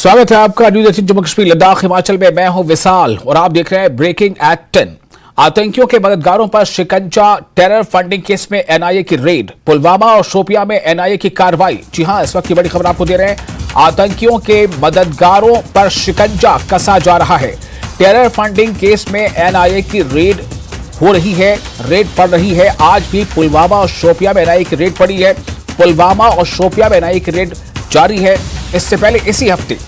स्वागत है आपका न्यूज 18 जम्मू कश्मीर लद्दाख हिमाचल में। मैं हूं विशाल और आप देख रहे हैं ब्रेकिंग एट 10। आतंकियों के मददगारों पर शिकंजा, टेरर फंडिंग केस में एनआईए की रेड, पुलवामा और शोपियां में एनआईए की कार्रवाई। जी हां, इस वक्त की बड़ी खबर आपको दे रहे हैं। आतंकियों के मददगारों पर शिकंजा कसा जा रहा है। टेरर फंडिंग केस में एनआईए की रेड हो रही है, रेड पड़ रही है। आज भी पुलवामा और शोपियां में एनआईए की रेड पड़ी है। पुलवामा और शोपियां में एनआईए की रेड जारी है। इससे पहले इसी हफ्ते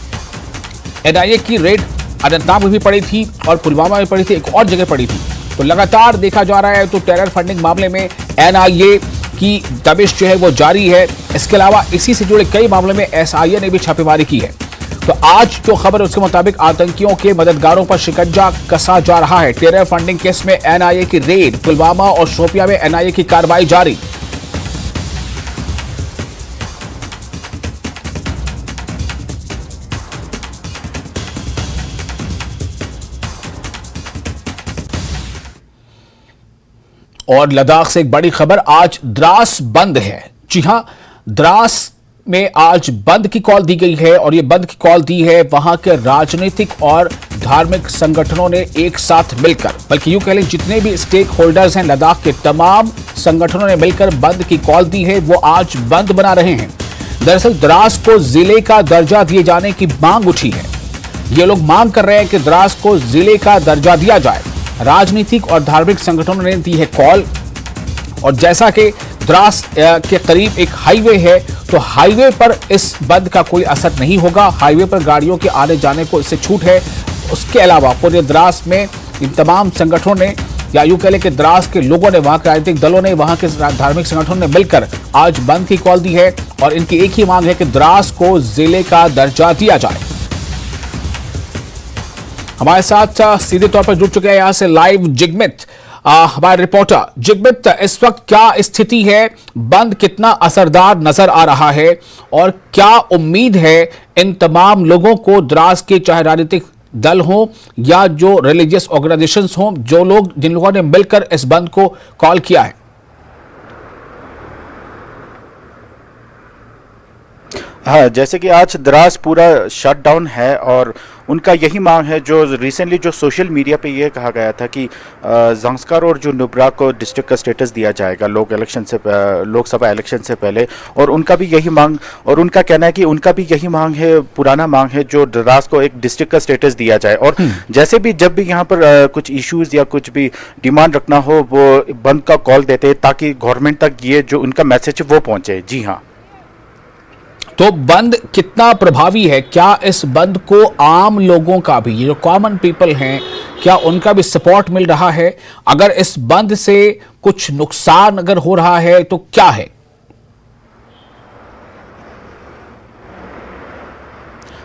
एनआईए की रेड अनंतनाग में भी पड़ी थी और पुलवामा में पड़ी थी, एक और जगह पड़ी थी। तो लगातार देखा जा रहा है तो टेरर फंडिंग मामले में एनआईए की दबिश जो है वो जारी है। इसके अलावा इसी से जुड़े कई मामलों में एसआईए ने भी छापेमारी की है। तो आज जो खबर है उसके मुताबिक आतंकियों के मददगारों पर शिकंजा कसा जा रहा है। टेरर फंडिंग केस में एनआईए की रेड, पुलवामा और शोपियां में एनआईए की कार्रवाई जारी। और लद्दाख से एक बड़ी खबर, आज द्रास बंद है। जी हां, द्रास में आज बंद की कॉल दी गई है और यह बंद की कॉल दी है वहां के राजनीतिक और धार्मिक संगठनों ने एक साथ मिलकर, बल्कि यूं कह लें जितने भी स्टेक होल्डर्स हैं लद्दाख के तमाम संगठनों ने मिलकर बंद की कॉल दी है। वो आज बंद बना रहे हैं। दरअसल द्रास को जिले का दर्जा दिए जाने की मांग उठी है। ये लोग मांग कर रहे हैं कि द्रास को जिले का दर्जा दिया जाए। राजनीतिक और धार्मिक संगठनों ने दी है कॉल। और जैसा कि द्रास के करीब एक हाईवे है, तो हाईवे पर इस बंद का कोई असर नहीं होगा। हाईवे पर गाड़ियों के आने जाने को इससे छूट है। उसके अलावा पूरे द्रास में इन तमाम संगठनों ने, या यूं कह लें कि द्रास के लोगों ने, वहां के राजनीतिक दलों ने, वहां के धार्मिक संगठनों ने मिलकर आज बंद की कॉल दी है। और इनकी एक ही मांग है कि द्रास को जिले का दर्जा दिया जाए। हमारे साथ सीधे तौर पर जुड़ चुके हैं यहां से लाइव जिगमित, हमारे रिपोर्टर। जिगमित, इस वक्त क्या स्थिति है? बंद कितना असरदार नजर आ रहा है और क्या उम्मीद है इन तमाम लोगों को, द्रास के चाहे राजनीतिक दल हो या जो रिलीजियस ऑर्गेनाइजेशंस हों, जो लोग, जिन लोगों ने मिलकर इस बंद को कॉल किया है? हाँ, जैसे कि आज द्रास पूरा शट डाउन है और उनका यही मांग है जो रिसेंटली जो सोशल मीडिया पे ये कहा गया था कि ज़ंस्कार और जो नुब्रा को डिस्ट्रिक्ट का स्टेटस दिया जाएगा लोकसभा इलेक्शन से पहले। और उनका भी यही मांग, और उनका कहना है कि उनका भी यही मांग है, पुराना मांग है, जो द्रास को एक डिस्ट्रिक्ट का स्टेटस दिया जाए। और जैसे भी जब भी यहाँ पर कुछ इश्यूज़ या कुछ भी डिमांड रखना हो, वो बंद का कॉल देते हैं ताकि गवर्नमेंट तक ये जो उनका मैसेज है वो पहुँचे। जी हाँ, तो बंद कितना प्रभावी है? क्या इस बंद को आम लोगों का भी, ये जो कॉमन पीपल हैं, क्या उनका भी सपोर्ट मिल रहा है? अगर इस बंद से कुछ नुकसान अगर हो रहा है तो क्या है?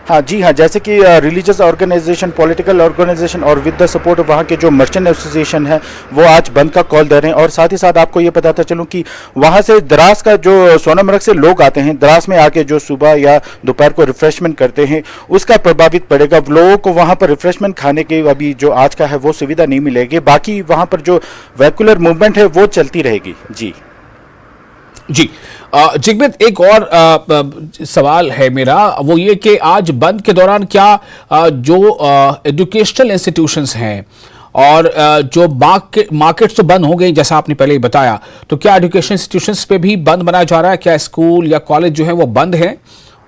हाँ जी हाँ, जैसे कि रिलीजियस ऑर्गेनाइजेशन, पॉलिटिकल ऑर्गेनाइजेशन और विद द सपोर्ट वहाँ के जो मर्चेंट एसोसिएशन है वो आज बंद का कॉल दे रहे हैं। और साथ ही साथ आपको ये बताता चलूँ कि वहाँ से द्रास का जो सोनामर्ग से लोग आते हैं, द्रास में आके जो सुबह या दोपहर को रिफ्रेशमेंट करते हैं, उसका प्रभावित पड़ेगा। लोगों को वहाँ पर रिफ्रेशमेंट खाने की अभी जो आज का है वो सुविधा नहीं मिलेगी। बाकी वहाँ पर जो वेहिकुलर मूवमेंट है वो चलती रहेगी। जी जी, जिगमित, एक और सवाल है मेरा, वो ये कि आज बंद के दौरान क्या जो एजुकेशनल इंस्टीट्यूशंस हैं और जो मार्केट्स तो बंद हो गई जैसा आपने पहले ही बताया, तो क्या एजुकेशन इंस्टीट्यूशंस पे भी बंद बनाया जा रहा है? क्या स्कूल या कॉलेज जो है वो बंद है?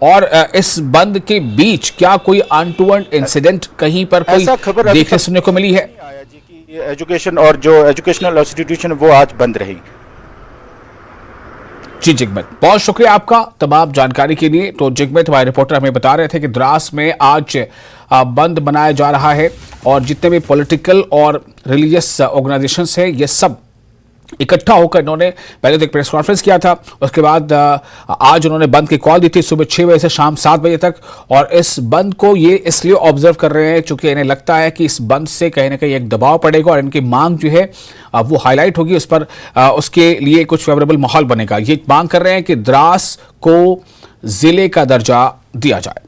और इस बंद के बीच क्या कोई अनटूवर्ड इंसिडेंट कहीं पर कोई देखने सुनने को मिली है? एजुकेशन और जो एजुकेशनल इंस्टीट्यूशन वो आज बंद रही। जी जिगमित, बहुत शुक्रिया आपका तमाम जानकारी के लिए। तो जिगमित, हमारे रिपोर्टर हमें बता रहे थे कि द्रास में आज बंद बनाया जा रहा है और जितने भी पॉलिटिकल और रिलीजियस ऑर्गेनाइजेशंस हैं ये सब इकट्ठा होकर इन्होंने पहले तो एक प्रेस कॉन्फ्रेंस किया था, उसके बाद आज उन्होंने बंद की कॉल दी थी सुबह 6 बजे से शाम 7 बजे तक। और इस बंद को ये इसलिए ऑब्जर्व कर रहे हैं क्योंकि इन्हें लगता है कि इस बंद से कहीं ना कहीं एक दबाव पड़ेगा और इनकी मांग जो है वो हाईलाइट होगी, उस पर उसके लिए कुछ फेवरेबल माहौल बनेगा। ये मांग कर रहे हैं कि द्रास को जिले का दर्जा दिया जाए।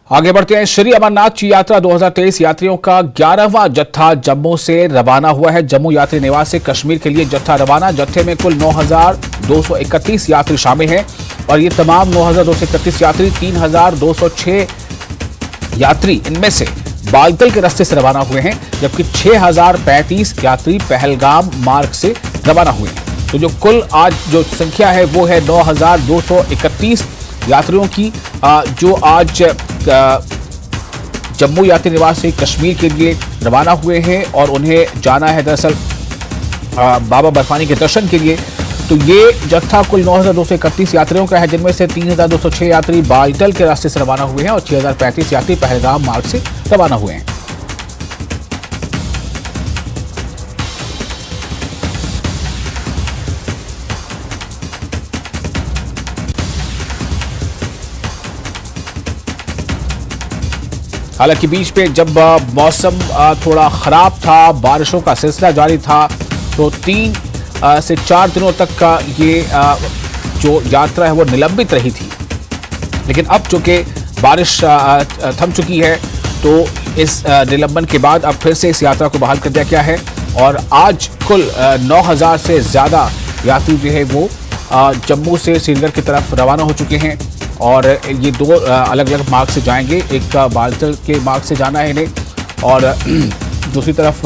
आगे बढ़ते हैं। श्री अमरनाथ जी यात्रा 2023 यात्रियों का 11वां जत्था जम्मू से रवाना हुआ है। जम्मू यात्री निवास से कश्मीर के लिए जत्था रवाना। जत्थे में कुल 9,231 यात्री शामिल हैं। और ये तमाम 9,231 यात्री 3,206 यात्री इनमें से बालतल के रास्ते से रवाना हुए हैं, जबकि 6,035 यात्री पहलगाम मार्ग से रवाना हुए हैं। तो जो कुल आज जो संख्या है वो है 9,231 यात्रियों की, जो आज जम्मू यात्री निवास से कश्मीर के लिए रवाना हुए हैं और उन्हें जाना है दरअसल बाबा बर्फानी के दर्शन के लिए। तो ये जत्था कुल 9,231 यात्रियों का है, जिनमें से 3,206 यात्री बालतल के रास्ते से रवाना हुए हैं और 6,035 यात्री पहलगाम मार्ग से रवाना हुए हैं। हालांकि बीच में जब मौसम थोड़ा खराब था, बारिशों का सिलसिला जारी था, तो 3 से 4 दिनों तक का ये जो यात्रा है वो निलंबित रही थी। लेकिन अब चूंकि बारिश थम चुकी है, तो इस निलंबन के बाद अब फिर से इस यात्रा को बहाल कर दिया गया है और आज कुल 9,000 से ज़्यादा यात्री जो है वो जम्मू से श्रीनगर की तरफ रवाना हो चुके हैं और ये 2 अलग अलग मार्ग से जाएंगे। एक बालतल के मार्ग से जाना है इन्हें और दूसरी तरफ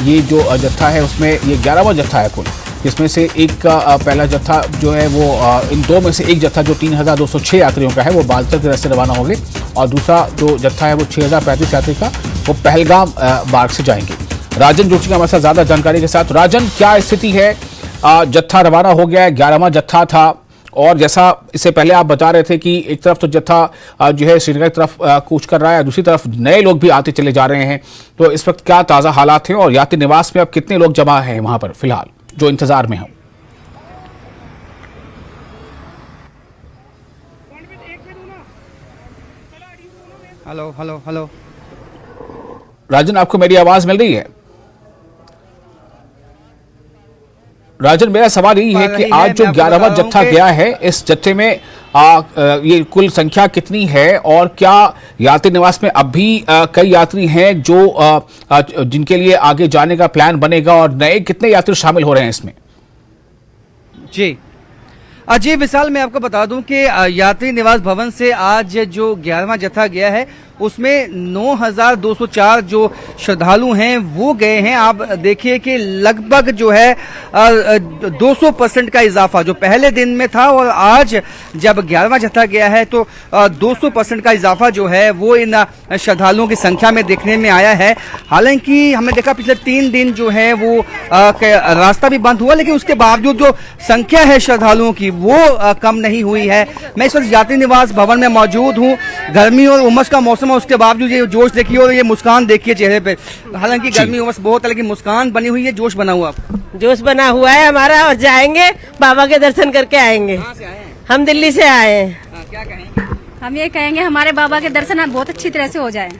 ये जो जत्था है उसमें ये 11वां जत्था है कुल, जिसमें से एक का पहला जत्था जो है वो इन 2 में से एक जत्था जो 3,206 यात्रियों का है वो बालतल के रास्ते रवाना होंगे और दूसरा जो जत्था है वो 6,035 यात्री का वो पहलगाम मार्ग से जाएंगे। राजन जुड़ चुके हमारे साथ ज़्यादा जानकारी के साथ। राजन, क्या स्थिति है? जत्था रवाना हो गया है, 11वां जत्था था और जैसा इससे पहले आप बता रहे थे कि एक तरफ तो जत्था जो है श्रीनगर की तरफ कूच कर रहा है, दूसरी तरफ नए लोग भी आते चले जा रहे हैं। तो इस वक्त क्या ताज़ा हालात हैं और यात्री निवास में अब कितने लोग जमा हैं वहां पर फिलहाल जो इंतजार में हो? हेलो हेलो हेलो राजन, आपको मेरी आवाज मिल रही है? राजन, मेरा सवाल यही है कि आज जो 11वां जत्था गया है, इस जत्थे में ये कुल संख्या कितनी है और क्या यात्री निवास में अब भी कई यात्री हैं जो जिनके लिए आगे जाने का प्लान बनेगा और नए कितने यात्री शामिल हो रहे हैं इसमें? जी विशाल, मैं आपको बता दूं कि यात्री निवास भवन से आज जो 11वां जत्था गया है उसमें 9,204 जो श्रद्धालु हैं वो गए हैं। आप देखिए कि लगभग जो है 200% का इजाफा जो पहले दिन में था और आज जब 11वां जत्था गया है तो 200% का इजाफा जो है वो इन श्रद्धालुओं की संख्या में देखने में आया है। हालांकि हमने देखा पिछले 3 दिन जो है वो रास्ता भी बंद हुआ, लेकिन उसके बावजूद जो संख्या है श्रद्धालुओं की वो कम नहीं हुई है। मैं इस वक्त यात्री निवास भवन में मौजूद हूँ। गर्मी और उमस का मौसम है, उसके बावजूद ये जोश देखिए और ये मुस्कान देखिए चेहरे पे। हालांकि गर्मी उमस बहुत है लेकिन मुस्कान बनी हुई है, जोश बना हुआ। जोश बना हुआ है हमारा और जाएंगे बाबा के दर्शन करके आएंगे। कहाँ से आए हैं? हम दिल्ली से आए हैं। क्या कहेंगे? हम ये कहेंगे हमारे बाबा के दर्शन आज बहुत अच्छी तरह से हो जाए।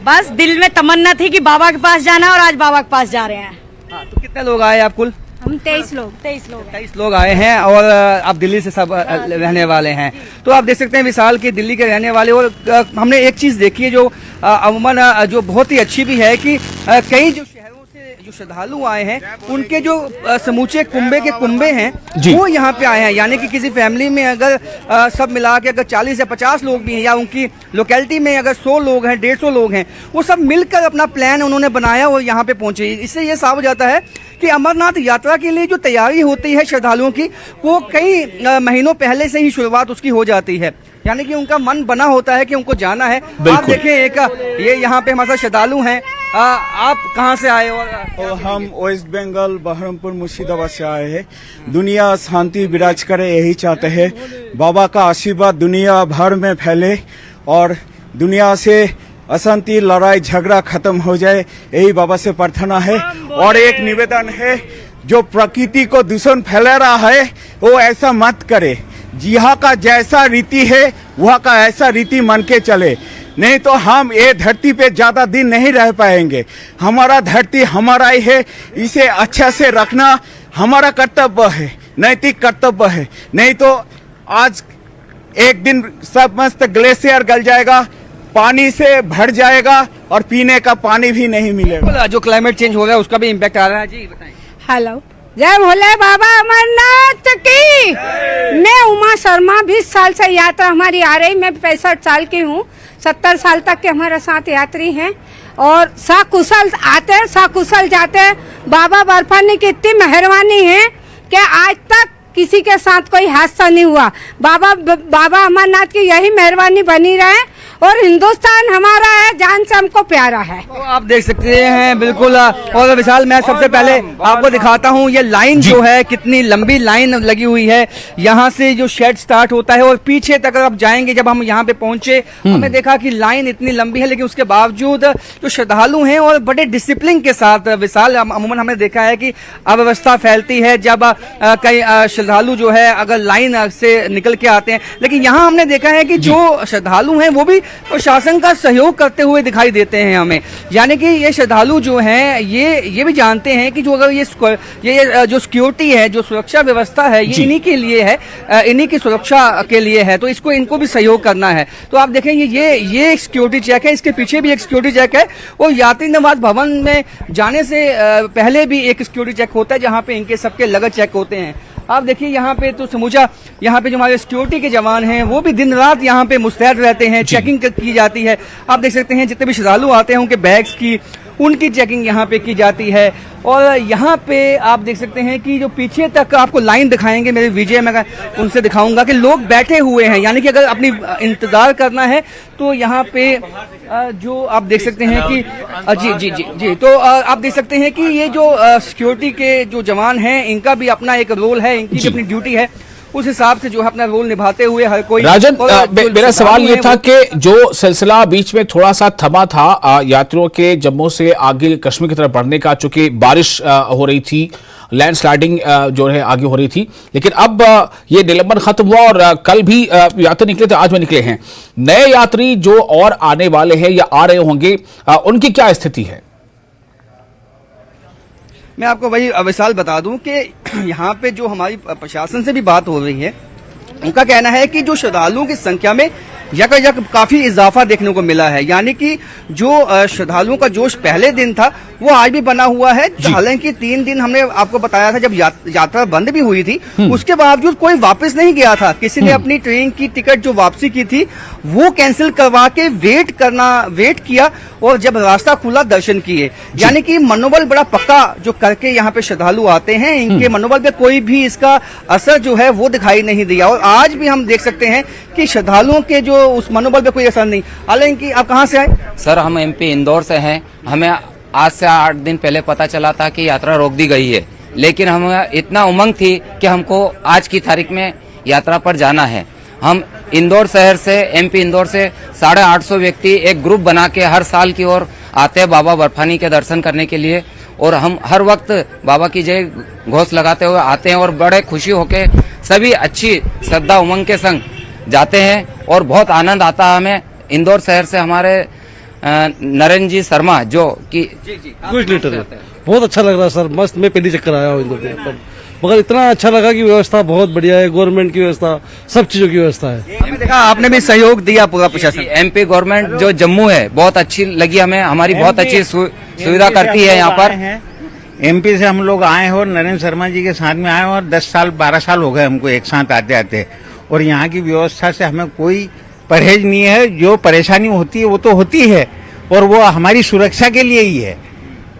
बस दिल में तमन्ना थी कि बाबा के पास जाना और आज बाबा के पास जा रहे हैं। तो कितने लोग आए आप कुल? हम 23 लोग 23 लोग आए हैं और आप दिल्ली से सब रहने वाले हैं। तो आप देख सकते हैं विशाल के दिल्ली के रहने वाले। और हमने एक चीज देखी है जो अमूमन जो बहुत ही अच्छी भी है कि कई जो शहरों से जो श्रद्धालु आए हैं उनके जो समूचे कुंबे हैं वो यहाँ पे आए हैं। यानी कि किसी फैमिली में अगर सब मिला के अगर 40 या 50 लोग भी हैं या उनकी लोकेलिटी में अगर 100 लोग हैं 150 लोग हैं, वो सब मिलकर अपना प्लान उन्होंने बनाया और यहाँ पे पहुंचे। इससे ये साफ हो जाता है कि अमरनाथ यात्रा के लिए जो तैयारी होती है श्रद्धालुओं की वो कई महीनों पहले से ही शुरुआत उसकी हो जाती है। यानी कि उनका मन बना होता है कि उनको जाना है। आप देखें एक ये यहाँ पे हमारे साथ श्रद्धालु हैं। आप कहाँ से आए? और हम वेस्ट बंगाल बहरमपुर मुर्शिदाबाद से आए हैं। दुनिया शांति विराज करे यही चाहते हैं। बाबा का आशीर्वाद दुनिया भर में फैले और दुनिया से अशांति लड़ाई झगड़ा खत्म हो जाए, यही बाबा से प्रार्थना है। और एक निवेदन है, जो प्रकृति को दूषण फैला रहा है वो ऐसा मत करे। जिहा का जैसा रीति है वहाँ का ऐसा रीति मान के चले, नहीं तो हम ये धरती पे ज्यादा दिन नहीं रह पाएंगे। हमारा धरती हमारा ही है, इसे अच्छा से रखना हमारा कर्तव्य है, नैतिक कर्तव्य है। नहीं तो आज एक दिन सब मस्त ग्लेशियर गल जाएगा, पानी से भर जाएगा और पीने का पानी भी नहीं मिलेगा। जो क्लाइमेट चेंज हो रहा है उसका भी इम्पैक्ट आ रहा है। जी बताएं। हेलो, जय भोले बाबा अमरनाथ की। मैं उमा शर्मा 20 साल से यात्रा हमारी आ रही। मैं 65 साल की हूँ। 70 साल तक के हमारे साथ यात्री हैं और सकुशल आते हैं, सकुशल जाते हैं। बाबा बर्फानी की इतनी मेहरबानी है कि आज तक किसी के साथ कोई हादसा नहीं हुआ। बाबा अमरनाथ की यही मेहरबानी बनी रहे और हिंदुस्तान हमारा है, जान से हमको प्यारा है। तो आप देख सकते हैं बिल्कुल। और विशाल, मैं सबसे पहले आपको दिखाता हूं ये लाइन जो है, कितनी लंबी लाइन लगी हुई है। यहाँ से जो शेड स्टार्ट होता है और पीछे तक आप जाएंगे। जब हम यहाँ पे पहुंचे हमें देखा कि लाइन इतनी लंबी है, लेकिन उसके बावजूद जो श्रद्धालु हैं और बड़े डिसिप्लिन के साथ, विशाल अमूमन हमने देखा है कि अव्यवस्था फैलती है जब कई श्रद्धालु जो है अगर लाइन से निकल के आते हैं, लेकिन यहाँ हमने देखा है कि जो श्रद्धालु हैं वो भी प्रशासन का सहयोग करते हुए दिखाई देते हैं हमें। यानी कि ये श्रद्धालु जो हैं ये भी जानते हैं कि जो अगर ये जो सिक्योरिटी है, जो सुरक्षा व्यवस्था है, ये इन्हीं के लिए है, इन्हीं की सुरक्षा के लिए है, तो इनको भी सहयोग करना है। तो आप देखेंगे ये एक सिक्योरिटी चेक है, इसके पीछे भी एक सिक्योरिटी चेक है और यात्री निवास भवन में जाने से पहले भी एक सिक्योरिटी चेक होता है जहाँ पे इनके सबके लगेज चेक होते हैं। आप देखिए यहाँ पे तो समूचा यहाँ पे जो हमारे सिक्योरिटी के जवान हैं वो भी दिन रात यहाँ पे मुस्तैद रहते हैं, चेकिंग की जाती है। आप देख सकते हैं जितने भी श्रद्धालु आते हैं उनके बैग्स की, उनकी चेकिंग यहाँ पे की जाती है। और यहाँ पे आप देख सकते हैं कि जो पीछे तक आपको लाइन दिखाएंगे, मेरे विजय में उनसे दिखाऊंगा कि लोग बैठे हुए हैं। यानी कि अगर अपनी इंतजार करना है तो यहाँ पे जो आप देख सकते हैं कि जी तो आप देख सकते हैं कि ये जो सिक्योरिटी के जो जवान हैं इनका भी अपना एक रोल है, इनकी भी अपनी ड्यूटी है। उस हिसाब से जो है अपना रोल निभाते हुए हर कोई। राजन, मेरा सवाल ये था कि जो सिलसिला बीच में थोड़ा सा थमा था यात्रियों के जम्मू से आगे कश्मीर की तरफ बढ़ने का, चूंकि बारिश हो रही थी, लैंडस्लाइडिंग जो है आगे हो रही थी, लेकिन अब ये निलंबन खत्म हुआ और कल भी यात्री निकले थे, आज भी निकले हैं। नए यात्री जो और आने वाले हैं या आ रहे होंगे, उनकी क्या स्थिति है? मैं आपको वही विशाल बता दूं कि यहाँ पे जो हमारी प्रशासन से भी बात हो रही है, उनका कहना है कि जो श्रद्धालुओं की संख्या में यकायक काफी इजाफा देखने को मिला है। यानी कि जो श्रद्धालुओं का जोश पहले दिन था वो आज भी बना हुआ है। हालांकि 3 दिन हमने आपको बताया था जब यात्रा बंद भी हुई थी, उसके बावजूद कोई वापस नहीं गया था। किसी ने अपनी ट्रेन की टिकट जो वापसी की थी वो कैंसिल करवा के वेट किया और जब रास्ता खुला दर्शन किए। यानी कि मनोबल बड़ा पक्का जो करके यहाँ पे श्रद्धालु आते हैं, इनके मनोबल पे कोई भी इसका असर जो है वो दिखाई नहीं दिया। और आज भी हम देख सकते हैं कि श्रद्धालुओं के जो उस मनोबल पे कोई असर नहीं। हालांकि आप कहाँ से आए? सर, हम एमपी इंदौर से हैं। हमें आज से 8 दिन पहले पता चला था कि यात्रा रोक दी गई है, लेकिन हमें इतना उमंग थी कि हमको आज की तारीख में यात्रा पर जाना है। हम इंदौर शहर से, एमपी इंदौर से 850 व्यक्ति एक ग्रुप बना के हर साल की ओर आते हैं बाबा बर्फानी के दर्शन करने के लिए, और हम हर वक्त बाबा की जय घोष लगाते हुए आते हैं और बड़े खुशी होके सभी अच्छी श्रद्धा उमंग के संग जाते हैं और बहुत आनंद आता है हमें। इंदौर शहर से हमारे नरेंद्र जी शर्मा जो कि कुछ लीटर बहुत अच्छा लग रहा है सर, मस्त। मैं पहली चक्कर आया हूँ इंदौर में, मगर इतना अच्छा लगा कि व्यवस्था बहुत बढ़िया है, गवर्नमेंट की व्यवस्था, सब चीजों की व्यवस्था है। हमने देखा आपने भी सहयोग दिया पूरा प्रशासन। एमपी गवर्नमेंट जो जम्मू है बहुत अच्छी लगी हमें, हमारी बहुत अच्छी सुविधा करती है यहाँ पर। एमपी से हम लोग आए हैं और नरेंद्र शर्मा जी के साथ में आए और 10 साल 12 साल हो गए हमको एक साथ आते आते, और यहाँ की व्यवस्था से हमें कोई परहेज नहीं है। जो परेशानी होती है वो तो होती है और वो हमारी सुरक्षा के लिए ही है।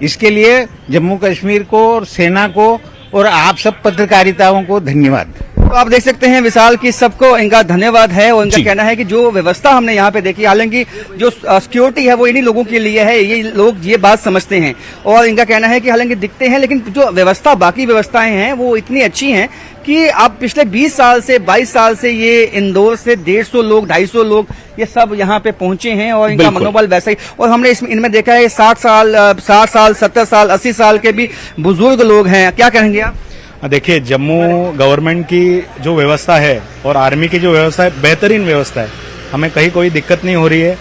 इसके लिए जम्मू कश्मीर को और सेना को और आप सब पत्रकारिताओं को धन्यवाद। तो आप देख सकते हैं विशाल की सबको इनका धन्यवाद है और इनका कहना है कि जो व्यवस्था हमने यहाँ पे देखी, हालांकि जो सिक्योरिटी है वो इन्हीं लोगों के लिए है, ये लोग ये बात समझते हैं। और इनका कहना है कि हालांकि दिखते हैं लेकिन जो व्यवस्था, बाकी व्यवस्थाएं हैं वो इतनी अच्छी हैं कि आप पिछले 20 साल से 22 साल से ये इंदौर से 150 लोग 250 लोग ये सब यहाँ पे पहुंचे हैं और इनका मनोबल वैसा ही। और हमने इनमें देखा है 60 साल 70 साल 80 साल के भी बुजुर्ग लोग हैं। क्या कहेंगे आप? देखिए, जम्मू गवर्नमेंट की जो व्यवस्था है और आर्मी की जो व्यवस्था है, बेहतरीन व्यवस्था है। हमें कहीं कोई दिक्कत नहीं हो रही है।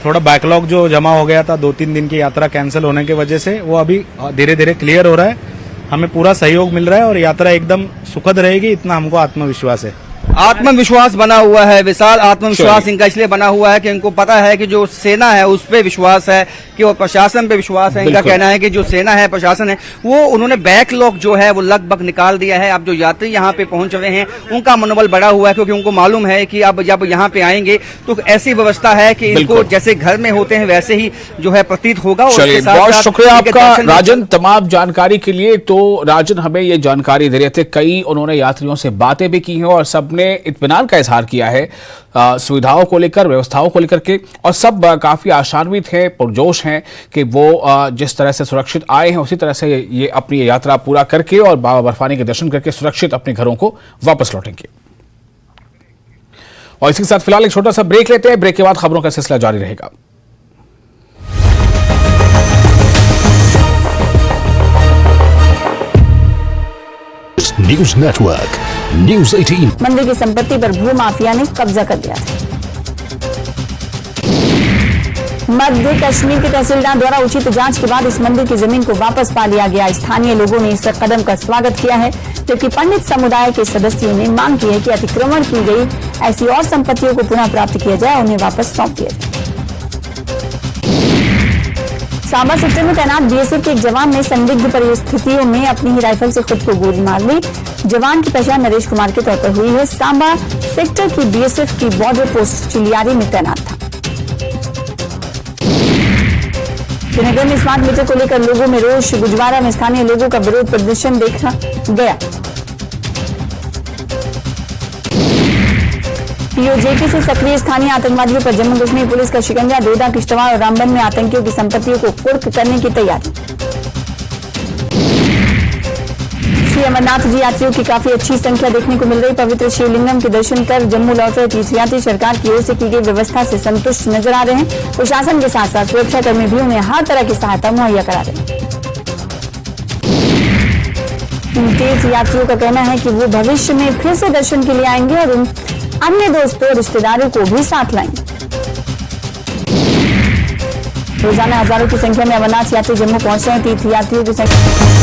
थोड़ा बैकलॉग जो जमा हो गया था 2-3 दिन की यात्रा कैंसिल होने की वजह से, वो अभी धीरे धीरे क्लियर हो रहा है। हमें पूरा सहयोग मिल रहा है और यात्रा एकदम सुखद रहेगी, इतना हमको आत्मविश्वास है। आत्मविश्वास बना हुआ है विशाल। आत्मविश्वास चलिए। इनका इसलिए बना हुआ है कि इनको पता है कि जो सेना है उस पे विश्वास है, कि वो प्रशासन पे विश्वास है। इनका बिल्कुल। कहना है कि जो सेना है, प्रशासन है, वो उन्होंने बैकलॉग जो है वो लगभग निकाल दिया है। अब जो यात्री यहाँ पे पहुंच रहे हैं उनका मनोबल बढ़ा हुआ है, क्योंकि उनको मालूम है कि अब जब यहाँ पे आएंगे तो ऐसी व्यवस्था है कि इनको बिल्कुल। जैसे घर में होते हैं वैसे ही जो है प्रतीत होगा। और चलिए, उसके साथ बहुत साथ शुक्रिया इनके आपका दर्शन भी- राजन तमाम जानकारी के लिए। तो राजन हमें ये जानकारी दे रहे थे, कई उन्होंने यात्रियों से बातें भी की हैं और सबने इत्मीनान का इजहार किया है सुविधाओं को लेकर, व्यवस्थाओं को लेकर के, और सब काफी आशान्वित हैं, पुरजोश हैं कि वो जिस तरह से सुरक्षित आए हैं उसी तरह से ये अपनी यात्रा पूरा करके और बाबा बर्फानी के दर्शन करके सुरक्षित अपने घरों को वापस लौटेंगे। और इसी के साथ फिलहाल एक छोटा सा ब्रेक लेते हैं। ब्रेक के बाद खबरों का सिलसिला जारी रहेगा। News network, news 18। मंदिर की संपत्ति पर भू माफिया ने कब्जा कर लिया था। मध्य कश्मीर के तहसीलदार द्वारा उचित जांच के बाद इस मंदिर की जमीन को वापस पा लिया गया। स्थानीय लोगों ने इस कदम का स्वागत किया है, जबकि पंडित समुदाय के सदस्यों ने मांग की है कि अतिक्रमण की गई ऐसी और संपत्तियों को पुनः प्राप्त किया जाए, उन्हें वापस सौंप दिया जाए। सांबा सेक्टर में तैनात बीएसएफ के एक जवान ने संदिग्ध परिस्थितियों में अपनी ही राइफल से खुद को गोली मार ली। जवान की पहचान नरेश कुमार के तौर पर हुई है। सांबा सेक्टर की बीएसएफ की बॉर्डर पोस्ट चिलियारी में तैनात था। श्रीनगर में स्मार्ट मीटर को लेकर लोगों में रोष। गुजवारा में स्थानीय लोगों का विरोध प्रदर्शन देखा गया। पीओजेपी से सक्रिय स्थानीय आतंकवादियों पर जम्मू कश्मीर पुलिस का शिकंजा। डोडा, किश्तवाड़ और रामबन में आतंकियों की संपत्तियों को कुर्क करने की तैयारी। श्री अमरनाथ जी यात्रियों की काफी अच्छी संख्या देखने को मिल रही। पवित्र शिवलिंगम के दर्शन कर जम्मू लौट रहे तीर्थयात्री सरकार की ओर से की गई व्यवस्था से संतुष्ट नजर आ रहे हैं। प्रशासन के साथ साथ सुरक्षाकर्मी भी उन्हें हर तरह की सहायता मुहैया करा रहे हैं। इन तीर्थ यात्रियों का कहना है कि वो भविष्य में फिर से दर्शन के लिए आएंगे और उन अन्य दोस्तों और रिश्तेदारों को भी साथ लाएंगे। रोजाना हजारों की संख्या में अमरनाथ यात्री जम्मू पहुंच रहे हैं। तीर्थ यात्रियों की संख्या।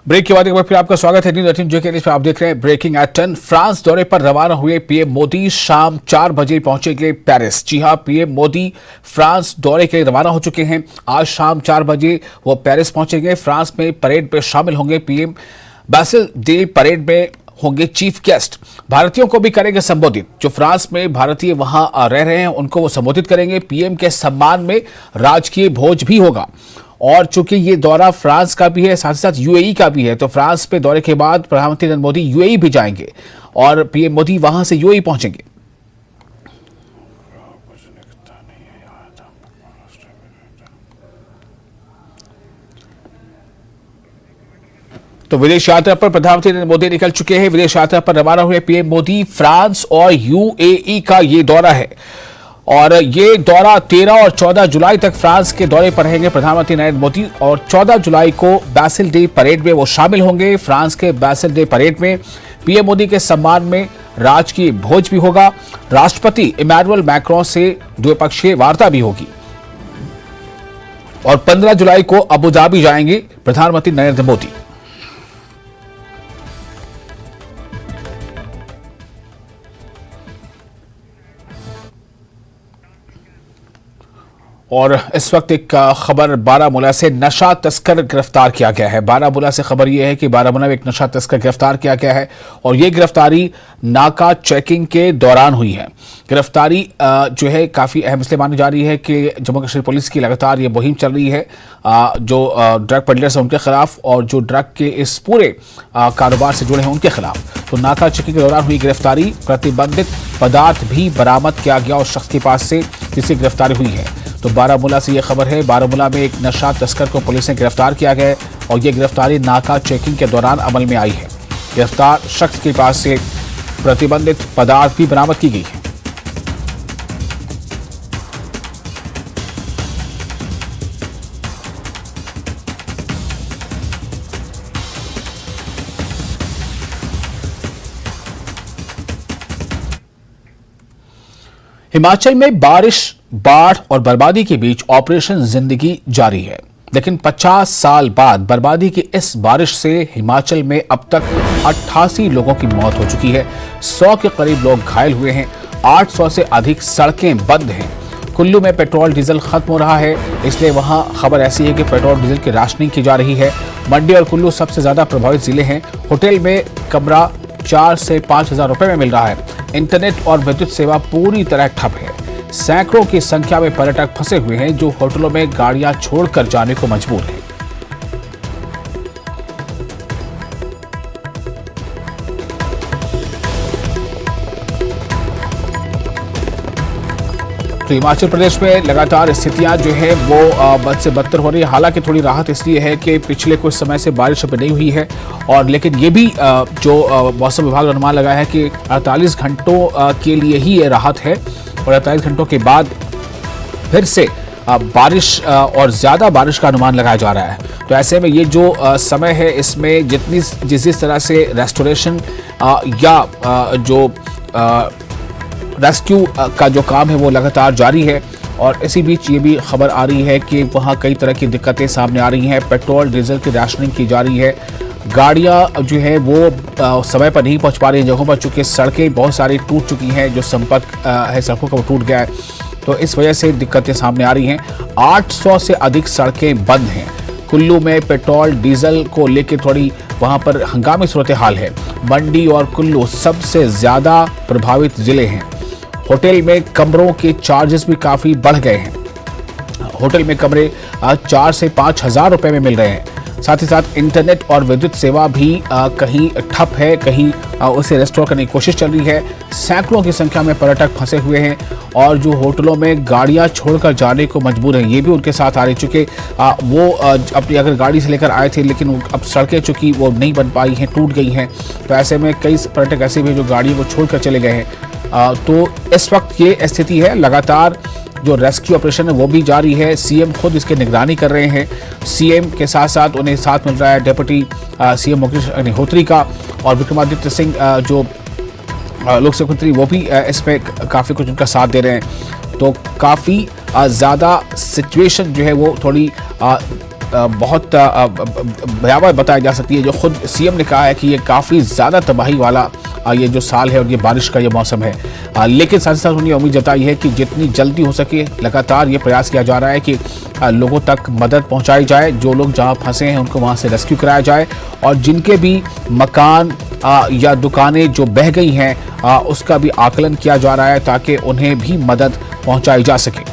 ब्रेक के बाद एक बार फिर आपका स्वागत है न्यूज 18 जो कि आप देख रहे हैं ब्रेकिंग एट 10। फ्रांस दौरे पर रवाना हुए पीएम मोदी शाम 4 बजे पहुंचेंगे पेरिस। जी हां, पीएम मोदी फ्रांस दौरे के लिए रवाना हो चुके हैं। आज शाम 4 बजे वो पेरिस पहुंचेंगे। फ्रांस में परेड में शामिल होंगे। पीएम बासिल डे परेड में होंगे चीफ गेस्ट। भारतीयों को भी करेंगे संबोधित। जो फ्रांस में भारतीय वहां रह रहे हैं उनको वो संबोधित करेंगे। पीएम के सम्मान में राजकीय भोज भी होगा। और चूंकि ये दौरा फ्रांस का भी है, साथ ही साथ यूएई का भी है, तो फ्रांस पे दौरे के बाद प्रधानमंत्री नरेंद्र मोदी यूएई भी जाएंगे और पीएम मोदी वहां से यूएई पहुंचेंगे। तो विदेश यात्रा पर प्रधानमंत्री नरेंद्र मोदी निकल चुके हैं। विदेश यात्रा पर रवाना हुए पीएम मोदी। फ्रांस और यूएई का ये दौरा है और ये दौरा 13 और 14 जुलाई तक फ्रांस के दौरे पर रहेंगे प्रधानमंत्री नरेंद्र मोदी। और 14 जुलाई को बासिल डे परेड में वो शामिल होंगे। फ्रांस के बासिल डे परेड में पीएम मोदी के सम्मान में राजकीय भोज भी होगा। राष्ट्रपति इमैनुअल मैक्रोन से द्विपक्षीय वार्ता भी होगी। और 15 जुलाई को अबू धाबी जाएंगे प्रधानमंत्री नरेंद्र मोदी। और इस वक्त एक खबर बारामूला से नशा तस्कर गिरफ्तार किया गया है। बारामूला से खबर यह है कि बारामूला में एक नशा तस्कर गिरफ्तार किया गया है और यह गिरफ्तारी नाका चेकिंग के दौरान हुई है। गिरफ्तारी जो है काफी अहम इसलिए मानी जा रही है कि जम्मू कश्मीर पुलिस की लगातार ये मुहिम चल रही है जो ड्रग पेडलर्स हैं उनके खिलाफ और जो ड्रग के इस पूरे कारोबार से जुड़े हैं उनके खिलाफ। तो नाका चेकिंग के दौरान हुई गिरफ्तारी। प्रतिबंधित पदार्थ भी बरामद किया गया उस शख्स के पास से जिसकी गिरफ्तारी हुई है। तो बारामूला से यह खबर है। बारामूला में एक नशा तस्कर को पुलिस ने गिरफ्तार किया गया और यह गिरफ्तारी नाका चेकिंग के दौरान अमल में आई है। गिरफ्तार शख्स के पास से प्रतिबंधित पदार्थ भी बरामद की गई है। हिमाचल में बारिश, बाढ़ और बर्बादी के बीच ऑपरेशन जिंदगी जारी है। लेकिन 50 साल बाद बर्बादी की इस बारिश से हिमाचल में अब तक 88 लोगों की मौत हो चुकी है। 100 के करीब लोग घायल हुए हैं। 800 से अधिक सड़कें बंद हैं। कुल्लू में पेट्रोल डीजल खत्म हो रहा है, इसलिए वहां खबर ऐसी है कि पेट्रोल डीजल की राशनिंग की जा रही है। मंडी और कुल्लू सबसे ज्यादा प्रभावित जिले हैं। होटल में कमरा 4 से 5 हजार रुपए में मिल रहा है। इंटरनेट और विद्युत सेवा पूरी तरह ठप है। सैकड़ों की संख्या में पर्यटक फंसे हुए हैं जो होटलों में गाड़ियां छोड़कर जाने को मजबूर हैं। तो हिमाचल प्रदेश में लगातार स्थितियां जो है वो बद से बदतर हो रही है। हालांकि थोड़ी राहत इसलिए है कि पिछले कुछ समय से बारिश अभी नहीं हुई है, और लेकिन ये भी जो मौसम विभाग ने अनुमान लगाया है कि 48 घंटों के लिए ही ये राहत है, और 48 घंटों के बाद फिर से बारिश और ज्यादा बारिश का अनुमान लगाया जा रहा है। तो ऐसे में ये जो समय है, इसमें जिस तरह से रेस्टोरेशन या जो रेस्क्यू का जो काम है वो लगातार जारी है। और इसी बीच ये भी खबर आ रही है कि वहाँ कई तरह की दिक्कतें सामने आ रही हैं। पेट्रोल डीजल की राशनिंग की जा रही है। गाड़ियाँ जो है वो समय पर नहीं पहुँच पा रही हैं जगहों पर, चूँकि सड़कें बहुत सारी टूट चुकी हैं, जो संपर्क है सड़कों का वो टूट गया है। तो इस वजह से दिक्कतें सामने आ रही हैं। 800 से अधिक सड़कें बंद हैं। कुल्लू में पेट्रोल डीजल को लेकर थोड़ी वहाँ पर हंगामी सूरत हाल है। मंडी और कुल्लू सबसे ज़्यादा प्रभावित जिले हैं। होटल में कमरों के चार्जेस भी काफ़ी बढ़ गए हैं। होटल में कमरे 4 से 5 हजार रुपए में मिल रहे हैं। साथ ही साथ इंटरनेट और विद्युत सेवा भी कहीं ठप है, कहीं उसे रेस्टोर करने की कोशिश चल रही है। सैकड़ों की संख्या में पर्यटक फंसे हुए हैं, और जो होटलों में गाड़ियां छोड़कर जाने को मजबूर हैं, ये भी उनके साथ आ रही। चूँकि वो अपनी अगर गाड़ी से लेकर आए थे, लेकिन अब सड़कें चूँकि वो नहीं बन पाई हैं, टूट गई हैं, तो ऐसे में कई पर्यटक ऐसे भी जो गाड़ियों को छोड़कर चले गए हैं। तो इस वक्त ये स्थिति है। लगातार जो रेस्क्यू ऑपरेशन है वो भी जारी है। सीएम खुद इसकी निगरानी कर रहे हैं। सीएम के साथ साथ उन्हें साथ मिल रहा है डिप्टी सीएम मुकेश अग्निहोत्री का, और विक्रमादित्य सिंह जो लोक सेवा मंत्री, वो भी इसमें काफ़ी कुछ उनका साथ दे रहे हैं। तो काफ़ी ज़्यादा सिचुएशन जो है वो थोड़ी बहुत भयावह बताई जा सकती है। जो खुद सीएम ने कहा है कि ये काफ़ी ज़्यादा तबाही वाला ये जो साल है और ये बारिश का ये मौसम है। लेकिन साथ ही साथ उन्हें उम्मीद जताई है कि जितनी जल्दी हो सके लगातार ये प्रयास किया जा रहा है कि लोगों तक मदद पहुंचाई जाए। जो लोग जहां फंसे हैं उनको वहां से रेस्क्यू कराया जाए, और जिनके भी मकान या दुकानें जो बह गई हैं उसका भी आकलन किया जा रहा है, ताकि उन्हें भी मदद पहुंचाई जा सके।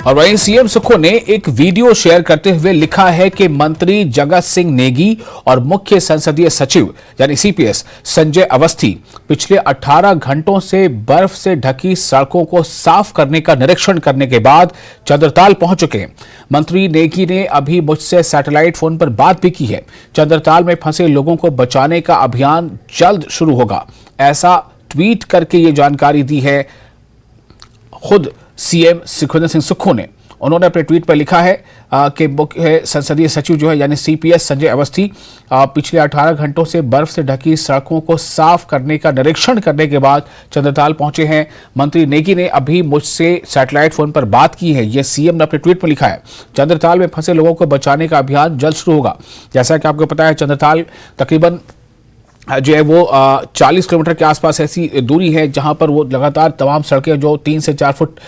और वहीं सीएम सुक्खू ने एक वीडियो शेयर करते हुए लिखा है कि मंत्री जगत सिंह नेगी और मुख्य संसदीय सचिव यानी सीपीएस संजय अवस्थी पिछले 18 घंटों से बर्फ से ढकी सड़कों को साफ करने का निरीक्षण करने के बाद चंद्रताल पहुंच चुके हैं। मंत्री नेगी ने अभी मुझसे सैटेलाइट फोन पर बात भी की है। चंद्रताल में फंसे लोगों को बचाने का अभियान जल्द शुरू होगा, ऐसा ट्वीट करके ये जानकारी दी है खुद सीएम सुखविंदर सिंह सुक्खू ने। उन्होंने अपने ट्वीट पर लिखा है कि मुख्य संसदीय सचिव जो है यानी सीपीएस संजय अवस्थी पिछले 18 घंटों से बर्फ से ढकी सड़कों को साफ करने का निरीक्षण करने के बाद चंद्रताल पहुंचे हैं। मंत्री नेगी ने अभी मुझसे सैटेलाइट फोन पर बात की है, यह सीएम ने अपने ट्वीट पर लिखा है। चंद्रताल में फंसे लोगों को बचाने का अभियान जल्द शुरू होगा। जैसा कि आपको पता है, चंद्रताल तकरीबन जो है वो 40 किलोमीटर के आसपास ऐसी दूरी है जहां पर वो लगातार तमाम सड़कें जो 3 से 4 फुट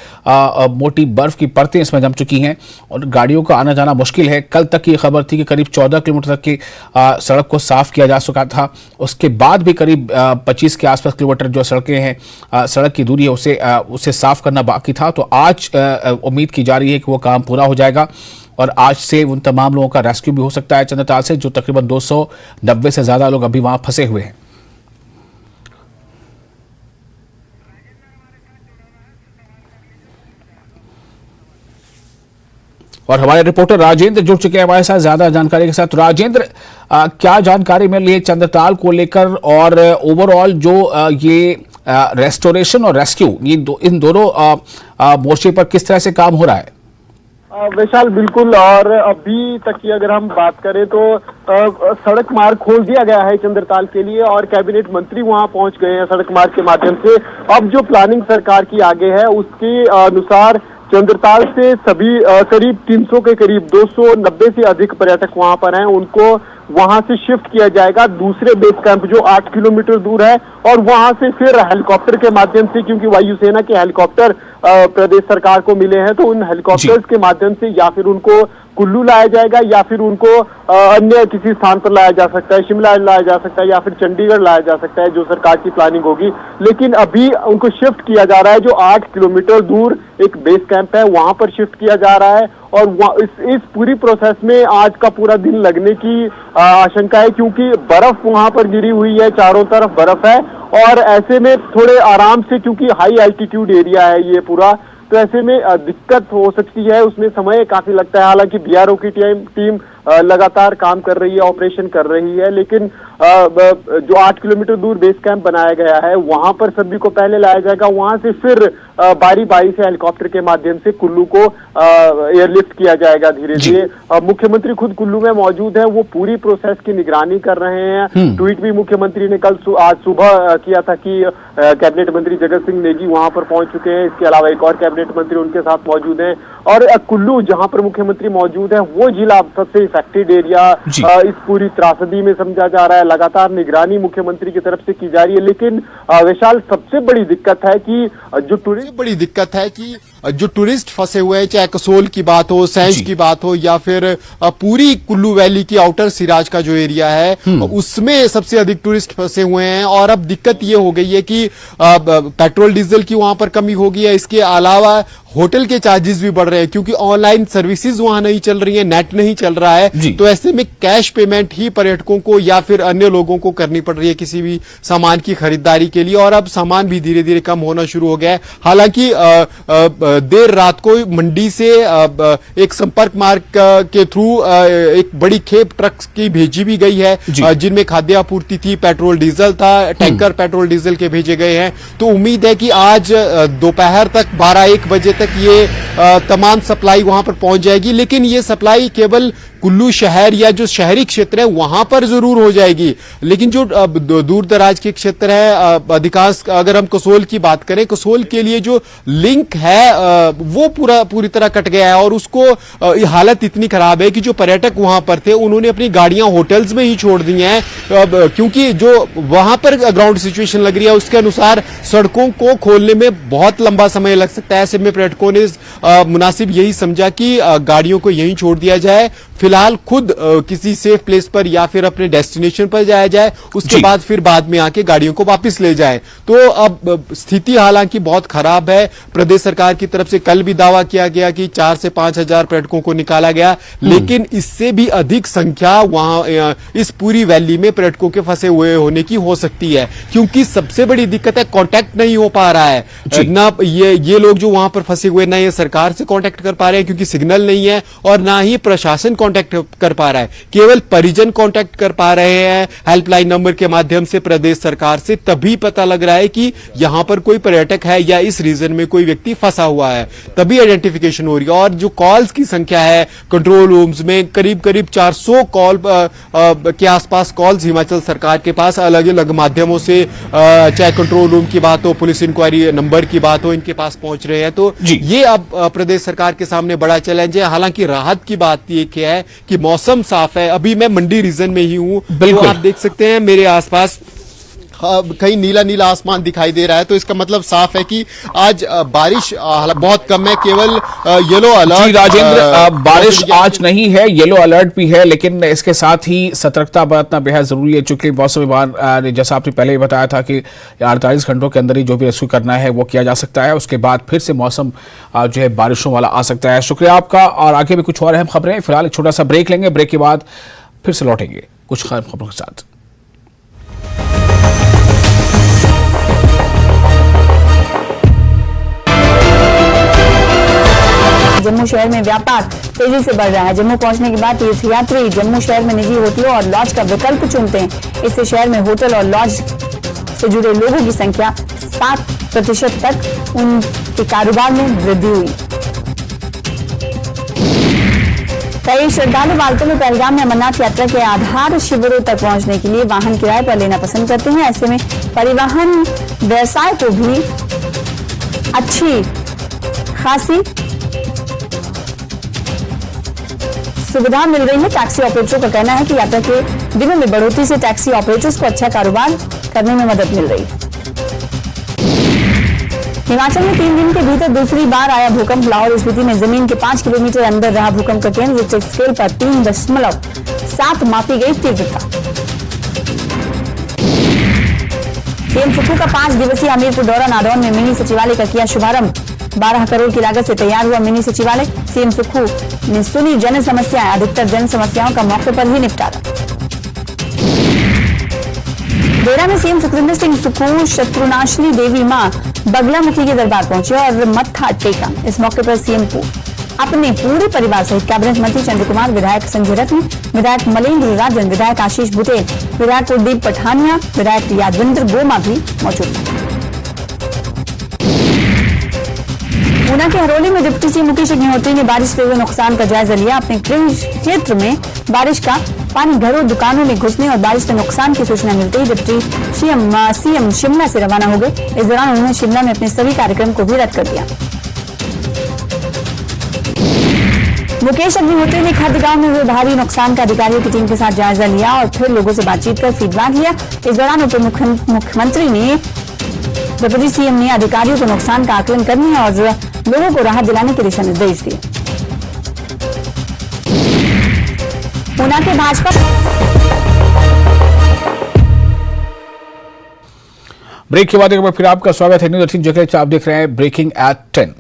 मोटी बर्फ की परतें इसमें जम चुकी हैं और गाड़ियों का आना जाना मुश्किल है। कल तक की खबर थी कि करीब 14 किलोमीटर तक की सड़क को साफ किया जा चुका था। उसके बाद भी करीब 25 के आसपास किलोमीटर जो सड़कें हैं, सड़क की दूरी है, उसे साफ करना बाकी था। तो आज उम्मीद की जा रही है कि वो काम पूरा हो जाएगा और आज से उन तमाम लोगों का रेस्क्यू भी हो सकता है चंद्रताल से, जो तकरीबन 290 से ज़्यादा लोग अभी वहाँ फंसे हुए हैं। और हमारे रिपोर्टर राजेंद्र जुड़ चुके हैं हमारे साथ ज़्यादा जानकारी के साथ। राजेंद्र, क्या जानकारी मिल रही है चंद्रताल को लेकर, और ओवरऑल जो ये रेस्टोरेशन और रेस्क्यू इन दोनों मोर्चे पर किस तरह से काम हो रहा है? विशाल बिल्कुल, और अभी तक की अगर हम बात करें तो सड़क मार्ग खोल दिया गया है चंद्रताल के लिए और कैबिनेट मंत्री वहां पहुंच गए हैं सड़क मार्ग के माध्यम से। अब जो प्लानिंग सरकार की आगे है उसके अनुसार चंद्रताल से सभी करीब 300 के करीब 290 से अधिक पर्यटक वहां पर हैं, उनको वहां से शिफ्ट किया जाएगा दूसरे बेस कैंप जो 8 किलोमीटर दूर है, और वहां से फिर हेलीकॉप्टर के माध्यम से, क्योंकि वायुसेना के हेलीकॉप्टर प्रदेश सरकार को मिले हैं, तो उन हेलीकॉप्टर्स के माध्यम से या फिर उनको कुल्लू लाया जाएगा या फिर उनको अन्य किसी स्थान पर लाया जा सकता है, शिमला लाया जा सकता है या फिर चंडीगढ़ लाया जा सकता है, जो सरकार की प्लानिंग होगी। लेकिन अभी उनको शिफ्ट किया जा रहा है, जो 8 किलोमीटर दूर एक बेस कैंप है वहां पर शिफ्ट किया जा रहा है, और इस पूरी प्रोसेस में आज का पूरा दिन लगने की आशंका है, क्योंकि बर्फ वहां पर गिरी हुई है, चारों तरफ बर्फ है, और ऐसे में थोड़े आराम से, क्योंकि हाई एल्टीट्यूड एरिया है ये पूरा, तो ऐसे में दिक्कत हो सकती है, उसमें समय काफी लगता है। हालांकि बीआरओ की टीम लगातार काम कर रही है, ऑपरेशन कर रही है, लेकिन जो 8 किलोमीटर दूर बेस कैंप बनाया गया है वहां पर सभी को पहले लाया जाएगा, वहां से फिर बारी बारी से हेलीकॉप्टर के माध्यम से कुल्लू को एयरलिफ्ट किया जाएगा धीरे धीरे। मुख्यमंत्री खुद कुल्लू में मौजूद है, वो पूरी प्रोसेस की निगरानी कर रहे हैं। ट्वीट भी मुख्यमंत्री ने आज सुबह किया था कि कैबिनेट मंत्री जगत सिंह नेगी वहां पर पहुंच चुके हैं, इसके अलावा एक और कैबिनेट मंत्री उनके साथ मौजूद हैं, और कुल्लू जहां पर मुख्यमंत्री मौजूद है वो जिला सबसे इफेक्टेड एरिया इस पूरी त्रासदी में समझा जा रहा है। लगातार निगरानी मुख्यमंत्री की तरफ से की जा रही है, लेकिन विशाल सबसे बड़ी दिक्कत है कि जो टूरिस्ट फंसे हुए हैं, चाहे कसोल की बात हो, सैंज की बात हो, या फिर पूरी कुल्लू वैली की आउटर सिराज का जो एरिया है उसमें सबसे अधिक टूरिस्ट फंसे हुए हैं। और अब दिक्कत ये हो गई है कि पेट्रोल डीजल की वहां पर कमी हो गई है, इसके अलावा होटल के चार्जेस भी बढ़ रहे हैं, क्योंकि ऑनलाइन सर्विसेज वहां नहीं चल रही है, नेट नहीं चल रहा है, तो ऐसे में कैश पेमेंट ही पर्यटकों को या फिर अन्य लोगों को करनी पड़ रही है किसी भी सामान की खरीदारी के लिए। और अब सामान भी धीरे धीरे कम होना शुरू हो गया है। हालांकि देर रात को मंडी से एक संपर्क मार्ग के थ्रू एक बड़ी खेप ट्रक की भेजी भी गई है, जिनमें खाद्य आपूर्ति थी, पेट्रोल डीजल था, टैंकर पेट्रोल डीजल के भेजे गए हैं। तो उम्मीद है कि आज दोपहर तक 12-1 बजे तक ये तमाम सप्लाई वहां पर पहुंच जाएगी, लेकिन ये सप्लाई केवल कुल्लू शहर या जो शहरी क्षेत्र है वहां पर जरूर हो जाएगी, लेकिन जो दूर दराज के क्षेत्र है, अधिकांश अगर हम कसोल की बात करें, कसोल के लिए जो लिंक है वो पूरी तरह कट गया है, और उसको हालत इतनी खराब है कि जो पर्यटक वहां पर थे उन्होंने अपनी गाड़ियां होटल्स में ही छोड़ दी हैं, क्योंकि जो वहां पर ग्राउंड सिचुएशन लग रही है उसके अनुसार सड़कों को खोलने में बहुत लंबा समय लग सकता है। ऐसे में पर्यटकों ने मुनासिब यही समझा कि गाड़ियों को यहीं छोड़ दिया जाए, फिलहाल खुद किसी सेफ प्लेस पर या फिर अपने डेस्टिनेशन पर जाया जाए, उसके बाद फिर बाद में आके गाड़ियों को वापस ले जाए। तो अब स्थिति हालांकि बहुत खराब है। प्रदेश सरकार की तरफ से कल भी दावा किया गया कि 4 से 5 हजार पर्यटकों को निकाला गया, लेकिन इससे भी अधिक संख्या वहां इस पूरी वैली में पर्यटकों के फंसे हुए होने की हो सकती है, क्योंकि सबसे बड़ी दिक्कत है कांटेक्ट नहीं हो पा रहा है ना। ये लोग जो वहां पर फंसे हुए, ना ये सरकार से कांटेक्ट कर पा रहे हैं क्योंकि सिग्नल नहीं है, और ना ही प्रशासन कांटेक्ट कर पा रहा है, केवल परिजन कांटेक्ट कर पा रहे हैं हेल्पलाइन नंबर के माध्यम से प्रदेश सरकार से। तभी पता लग रहा है कि यहां पर कोई पर्यटक है या इस रीजन में कोई व्यक्ति फंसा हुआ है, तभी आइडेंटिफिकेशन हो रही है। और जो कॉल्स की संख्या है कंट्रोल रूम्स में, करीब 400 कॉल के आसपास कॉल्स हिमाचल सरकार के पास अलग अलग माध्यमों से, चाहे कंट्रोल रूम की बात हो, पुलिस इंक्वायरी नंबर की बात हो, इनके पास पहुंच रहे हैं। तो ये अब प्रदेश सरकार के सामने बड़ा चैलेंज है। हालांकि राहत की बात ये क्या है कि मौसम साफ है। अभी मैं मंडी रीजन में ही हूं, तो आप देख सकते हैं मेरे आसपास कहीं नीला नीला आसमान दिखाई दे रहा है, तो इसका मतलब साफ है कि आज बारिश बहुत कम है, केवल येलो अलर्ट। जी राजेंद्र, बारिश आज नहीं है, येलो अलर्ट भी है, लेकिन इसके साथ ही सतर्कता बरतना बेहद जरूरी है, चूंकि मौसम विभाग ने जैसा आपने पहले ही बताया था कि 48 घंटों के अंदर ही जो भी रेस्क्यू करना है वो किया जा सकता है, उसके बाद फिर से मौसम जो है बारिशों वाला आ सकता है। शुक्रिया आपका, और आगे भी कुछ और अहम खबरें। फिलहाल एक छोटा सा ब्रेक लेंगे, ब्रेक के बाद फिर से लौटेंगे कुछ अहम खबरों के साथ। जम्मू शहर में व्यापार तेजी से बढ़ रहा है। जम्मू पहुंचने के बाद तीर्थयात्री जम्मू शहर में निजी होटलों और लॉज का विकल्प चुनते हैं। इससे शहर में होटल और लॉज से जुड़े लोगों की संख्या 7% तक उनके कारोबार में वृद्धि हुई। कई श्रद्धालु बालकों में पहलगाम में अमरनाथ यात्रा के आधार शिविरों तक पहुंचने के लिए वाहन किराए पर लेना पसंद करते हैं। ऐसे में परिवहन व्यवसाय को भी अच्छी खासी सुविधा मिल रही है। टैक्सी ऑपरेटरों का कहना है कि यात्रा के दिनों में बढ़ोतरी से टैक्सी ऑपरेटर्स को अच्छा कारोबार करने में मदद मिल रही है। हिमाचल में 3 दिन के भीतर दूसरी बार आया भूकंप। लाहौल स्पीति में जमीन के 5 किलोमीटर अंदर रहा भूकंप का केंद्र। रिक्टर स्केल पर 3.7 मापी गई तीव्रता। सीएम सुक्खू का 5 दिवसीय हमीरपुर दौरा। नादौन में मिनी सचिवालय का किया शुभारंभ। 12 करोड़ की लागत से तैयार हुआ मिनी सचिवालय। सीएम सुक्खू ने सुनी जन समस्याएं। अधिकतर जन समस्याओं का मौके पर ही निपटारा। बेड़ा में सीएम सुखविंदर सिंह सुक्खू शत्रुनाशिनी देवी मां बगलामुखी के दरबार पहुंचे और मत्था टेका। इस मौके पर सीएम को अपने पूरे परिवार सहित कैबिनेट मंत्री चंद्र कुमार, विधायक संजय रत्न, विधायक मलेंद्र राजन, विधायक आशीष बुटेल, विधायक कुलदीप पठानिया, विधायक यादविंद्र गोमा भी मौजूद थे। ऊना के हरोली में डिप्टी सीएम मुकेश अग्निहोत्री ने बारिश से हुए नुकसान का जायजा लिया। अपने क्षेत्र में बारिश का पानी घरों, दुकानों में घुसने और बारिश से नुकसान की सूचना मिलते ही डिप्टी सीएम शिमला से रवाना हो गए। इस दौरान उन्होंने शिमला में अपने सभी कार्यक्रम को भी रद्द कर दिया। मुकेश अग्निहोत्री ने खड़गांव में हुए भारी नुकसान का अधिकारियों की टीम के साथ जायजा लिया और फिर लोगों से बातचीत कर फीडबैक लिया। इस दौरान उप मुख्यमंत्री ने डिप्टी सीएम ने अधिकारियों को नुकसान का आकलन करने और लोगों को राहत दिलाने के दिशा निर्देश दिए। ऊना के भाजपा ब्रेक के बाद एक बार फिर आपका स्वागत है न्यूज 18 जगह। आप देख रहे हैं ब्रेकिंग एट 10।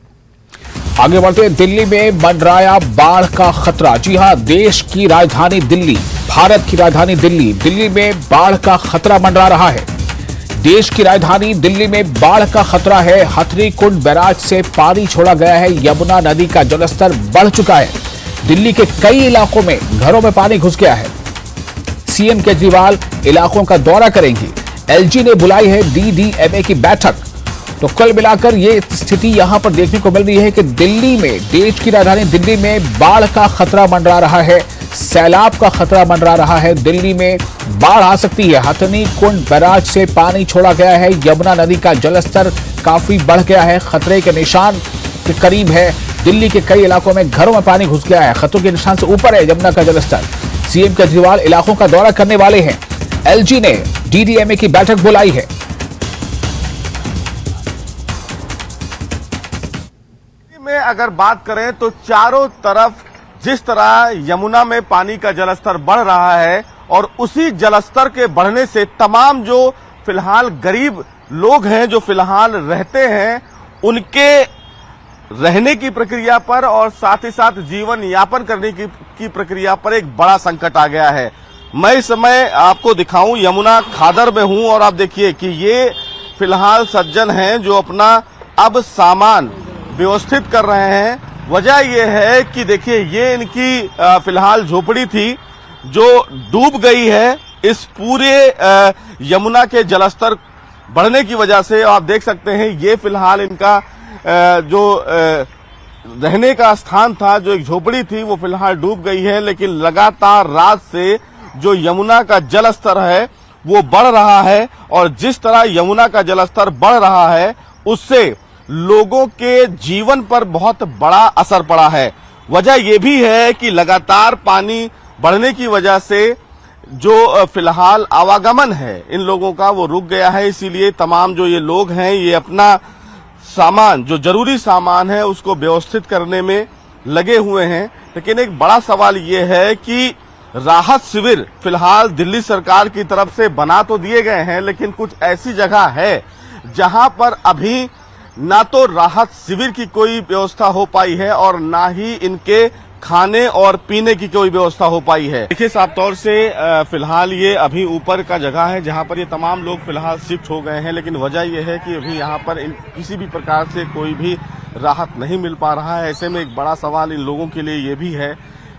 आगे बढ़ते हैं। दिल्ली में मंडराया बाढ़ का खतरा। जी हां, देश की राजधानी दिल्ली, भारत की राजधानी दिल्ली में बाढ़ का खतरा मंडरा रहा है। देश की राजधानी दिल्ली में बाढ़ का खतरा है। हथनी कुंड बैराज से पानी छोड़ा गया है। यमुना नदी का जलस्तर बढ़ चुका है। दिल्ली के कई इलाकों में घरों में पानी घुस गया है। सीएम केजरीवाल इलाकों का दौरा करेंगे। एलजी ने बुलाई है डीडीएमए की बैठक। तो कुल मिलाकर ये स्थिति यहां पर देखने को मिल रही है कि दिल्ली में, देश की राजधानी दिल्ली में बाढ़ का खतरा मंडरा रहा है। सैलाब का खतरा मंडरा रहा है। दिल्ली में बाढ़ आ सकती है। हथनी कुंड बैराज से पानी छोड़ा गया है। यमुना नदी का जलस्तर काफी बढ़ गया है, खतरे के निशान के करीब है। दिल्ली के कई इलाकों में घरों में पानी घुस गया है। खतरे के निशान से ऊपर है यमुना का जलस्तर। सीएम केजरीवाल इलाकों का दौरा करने वाले हैं। एलजी ने डीडीएमए की बैठक बुलाई है। में अगर बात करें तो चारों तरफ जिस तरह यमुना में पानी का जलस्तर बढ़ रहा है और उसी जलस्तर के बढ़ने से तमाम जो फिलहाल गरीब लोग हैं, जो फिलहाल रहते हैं, उनके रहने की प्रक्रिया पर और साथ ही साथ जीवन यापन करने की प्रक्रिया पर एक बड़ा संकट आ गया है। मैं इस समय आपको दिखाऊं, यमुना खादर में हूं और आप देखिए कि ये फिलहाल सज्जन हैं जो अपना अब सामान व्यवस्थित कर रहे हैं। वजह यह है कि देखिए ये इनकी फिलहाल झोपड़ी थी जो डूब गई है इस पूरे यमुना के जलस्तर बढ़ने की वजह से। आप देख सकते हैं ये फिलहाल इनका जो रहने का स्थान था, जो एक झोपड़ी थी, वो फिलहाल डूब गई है। लेकिन लगातार रात से जो यमुना का जलस्तर है वो बढ़ रहा है और जिस तरह यमुना का जलस्तर बढ़ रहा है उससे लोगों के जीवन पर बहुत बड़ा असर पड़ा है। वजह यह भी है कि लगातार पानी बढ़ने की वजह से जो फिलहाल आवागमन है इन लोगों का वो रुक गया है। इसीलिए तमाम जो ये लोग हैं ये अपना सामान, जो जरूरी सामान है, उसको व्यवस्थित करने में लगे हुए हैं। लेकिन एक बड़ा सवाल ये है कि राहत शिविर फिलहाल दिल्ली सरकार की तरफ से बना तो दिए गए हैं, लेकिन कुछ ऐसी जगह है जहां पर अभी ना तो राहत शिविर की कोई व्यवस्था हो पाई है और ना ही इनके खाने और पीने की कोई व्यवस्था हो पाई है। देखिए, साफ तौर से फिलहाल ये अभी ऊपर का जगह है जहां पर ये तमाम लोग फिलहाल शिफ्ट हो गए हैं, लेकिन वजह यह है कि अभी यहां पर किसी भी प्रकार से कोई भी राहत नहीं मिल पा रहा है। ऐसे में एक बड़ा सवाल इन लोगों के लिए ये भी है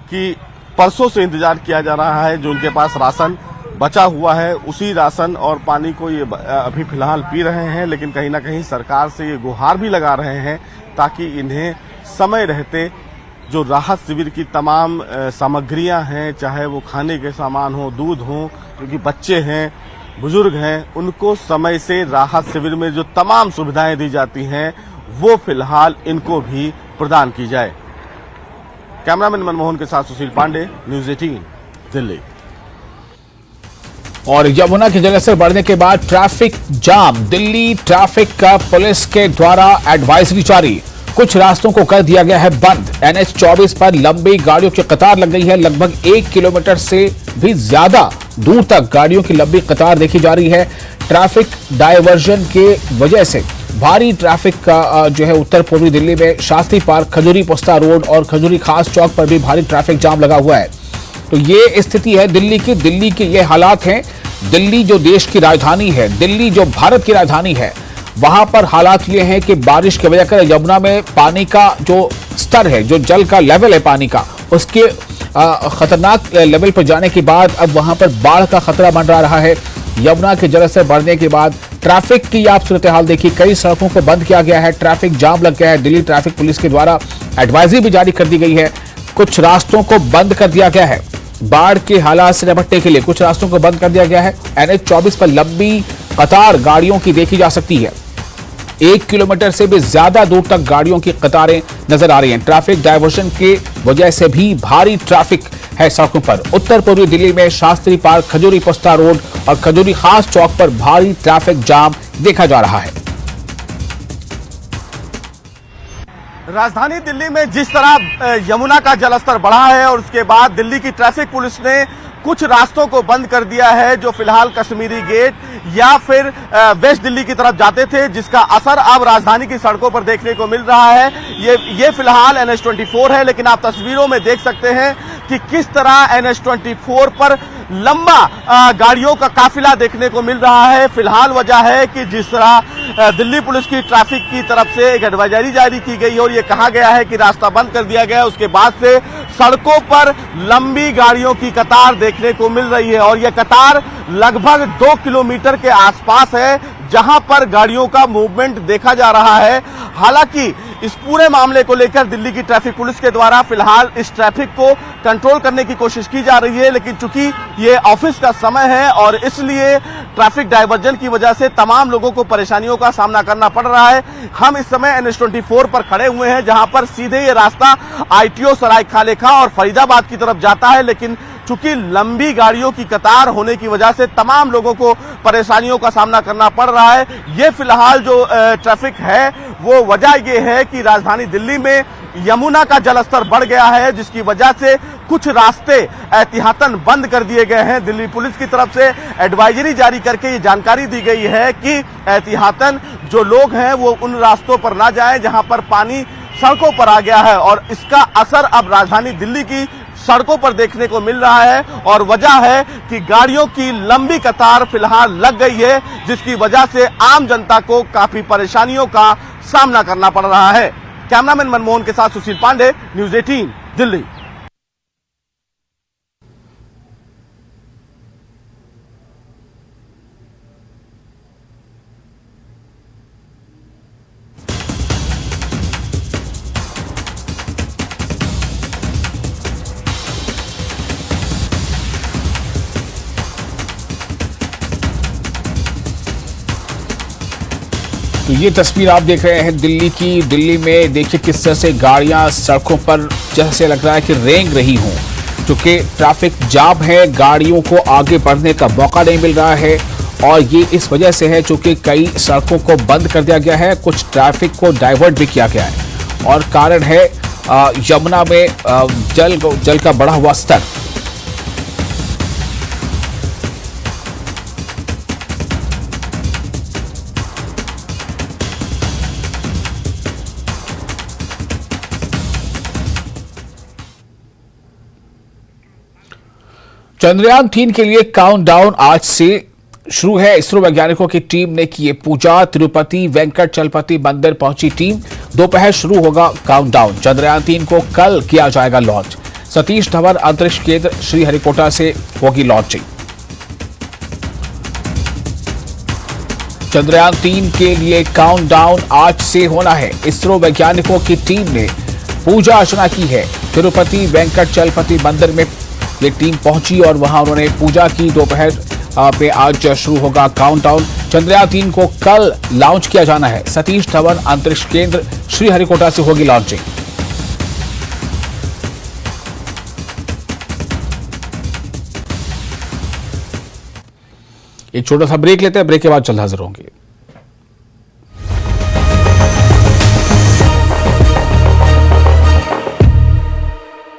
कि परसों से इंतजार किया जा रहा है, जो उनके पास राशन बचा हुआ है उसी राशन और पानी को ये अभी फिलहाल पी रहे हैं। लेकिन कहीं ना कहीं सरकार से ये गुहार भी लगा रहे हैं ताकि इन्हें समय रहते जो राहत शिविर की तमाम सामग्रियां हैं, चाहे वो खाने के सामान हो, दूध हो, क्योंकि बच्चे हैं, बुजुर्ग हैं, उनको समय से राहत शिविर में जो तमाम सुविधाएं दी जाती हैं वो फिलहाल इनको भी प्रदान की जाए। कैमरामैन मनमोहन के साथ सुशील पांडे, न्यूज़ 18 दिल्ली। और यमुना के जलस्तर बढ़ने के बाद ट्रैफिक जाम, दिल्ली ट्रैफिक का पुलिस के द्वारा एडवाइजरी जारी, कुछ रास्तों को कर दिया गया है बंद। NH 24 पर लंबी गाड़ियों की कतार लग गई है, लगभग 1 किलोमीटर से भी ज्यादा दूर तक गाड़ियों की लंबी कतार देखी जा रही है। ट्रैफिक डायवर्जन के वजह से भारी ट्रैफक का जो है उत्तर पूर्वी दिल्ली में शास्त्री पार्क, खजूरी पोस्ता रोड और खजूरी खास चौक पर भी भारी ट्रैफिक जाम लगा हुआ है। तो ये स्थिति है दिल्ली के ये हालात हैं। दिल्ली जो देश की राजधानी है, दिल्ली जो भारत की राजधानी है, वहां पर हालात ये हैं कि बारिश की वजह से यमुना में पानी का जो स्तर है, जो जल का लेवल है पानी का, उसके खतरनाक लेवल पर जाने के बाद अब वहां पर बाढ़ का खतरा मंडरा रहा है। यमुना के जलस्तर बढ़ने के बाद ट्रैफिक की आप सूरत हाल देखिए, कई सड़कों को बंद किया गया है, ट्रैफिक जाम लग गया है। दिल्ली ट्रैफिक पुलिस के द्वारा एडवाइजरी भी जारी कर दी गई है, कुछ रास्तों को बंद कर दिया गया है। बाढ़ के हालात से निपटने के लिए कुछ रास्तों को बंद कर दिया गया है। NH 24 पर लंबी कतार गाड़ियों की देखी जा सकती है, 1 किलोमीटर से भी ज्यादा दूर तक गाड़ियों की कतारें नजर आ रही हैं। ट्रैफिक डायवर्जन के वजह से भी भारी ट्रैफिक है सड़कों पर। उत्तर पूर्वी दिल्ली में शास्त्री पार्क, खजूरी पोस्ता रोड और खजूरी खास चौक पर भारी ट्रैफिक जाम देखा जा रहा है। राजधानी दिल्ली में जिस तरह यमुना का जलस्तर बढ़ा है और उसके बाद दिल्ली की ट्रैफिक पुलिस ने कुछ रास्तों को बंद कर दिया है, जो फिलहाल कश्मीरी गेट या फिर वेस्ट दिल्ली की तरफ जाते थे, जिसका असर अब राजधानी की सड़कों पर देखने को मिल रहा है। ये फिलहाल NH 24 है, लेकिन आप तस्वीरों में देख सकते हैं कि किस तरह NH 24 पर लंबा गाड़ियों का काफिला देखने को मिल रहा है। फिलहाल वजह है कि जिस तरह दिल्ली पुलिस की ट्रैफिक की तरफ से एक एडवाइजरी जारी की गई और ये कहा गया है कि रास्ता बंद कर दिया गया है, उसके बाद से सड़कों पर लंबी गाड़ियों की कतार देखने को मिल रही है और यह कतार लगभग 2 किलोमीटर के आसपास है, जहां पर गाड़ियों का मूवमेंट देखा जा रहा है। हालांकि इस पूरे मामले को लेकर दिल्ली की ट्रैफिक पुलिस के द्वारा फिलहाल इस ट्रैफिक को कंट्रोल करने की कोशिश की जा रही है, लेकिन चूंकि ये ऑफिस का समय है और इसलिए ट्रैफिक डायवर्जन की वजह से तमाम लोगों को परेशानियों का सामना करना पड़ रहा है। हम इस समय NH 24 पर खड़े हुए हैं, जहां पर सीधे ये रास्ता ITO सराय खालेखा और फरीदाबाद की तरफ जाता है, लेकिन चूंकि लंबी गाड़ियों की कतार होने की वजह से तमाम लोगों को परेशानियों का सामना करना पड़ रहा है। ये फिलहाल जो ट्रैफिक है वो वजह ये है कि राजधानी दिल्ली में यमुना का जलस्तर बढ़ गया है, जिसकी वजह से कुछ रास्ते एहतियातन बंद कर दिए गए हैं। दिल्ली पुलिस की तरफ से एडवाइजरी जारी करके ये जानकारी दी गई है कि एहतियातन जो लोग हैं वो उन रास्तों पर ना जाएं जहां पर पानी सड़कों पर आ गया है और इसका असर अब राजधानी दिल्ली की सड़कों पर देखने को मिल रहा है और वजह है कि गाड़ियों की लंबी कतार फिलहाल लग गई है, जिसकी वजह से आम जनता को काफी परेशानियों का सामना करना पड़ रहा है। कैमरामैन मनमोहन के साथ सुशील पांडे, न्यूज़ 18 दिल्ली। तो ये तस्वीर आप देख रहे हैं दिल्ली की। दिल्ली में देखिए किस तरह से गाड़ियां सड़कों पर जैसे लग रहा है कि रेंग रही हों, क्योंकि ट्रैफिक जाम है, गाड़ियों को आगे बढ़ने का मौका नहीं मिल रहा है और ये इस वजह से है क्योंकि कई सड़कों को बंद कर दिया गया है, कुछ ट्रैफिक को डाइवर्ट भी किया गया है और कारण है यमुना में जल का बढ़ा हुआ स्तर। चंद्रयान 3 के लिए काउंटडाउन आज से शुरू है। इसरो वैज्ञानिकों की टीम ने की पूजा। तिरुपति वेंकटचलपति मंदिर पहुंची टीम। दोपहर शुरू होगा काउंटडाउन। चंद्रयान 3 को कल किया जाएगा लॉन्च। सतीश धवन अंतरिक्ष केंद्र श्रीहरिकोटा से होगी लॉन्चिंग। चंद्रयान 3 के लिए काउंटडाउन आज से होना है। इसरो वैज्ञानिकों की टीम ने पूजा अर्चना की है। तिरुपति वेंकटचलपति मंदिर में ये टीम पहुंची और वहां उन्होंने पूजा की। दोपहर पे आज शुरू होगा काउंटडाउन। चंद्रयान 3 को कल लॉन्च किया जाना है। सतीश धवन अंतरिक्ष केंद्र श्रीहरिकोटा से होगी लॉन्चिंग। एक छोटा सा ब्रेक लेते हैं, ब्रेक के बाद जल्द हाजिर होंगे।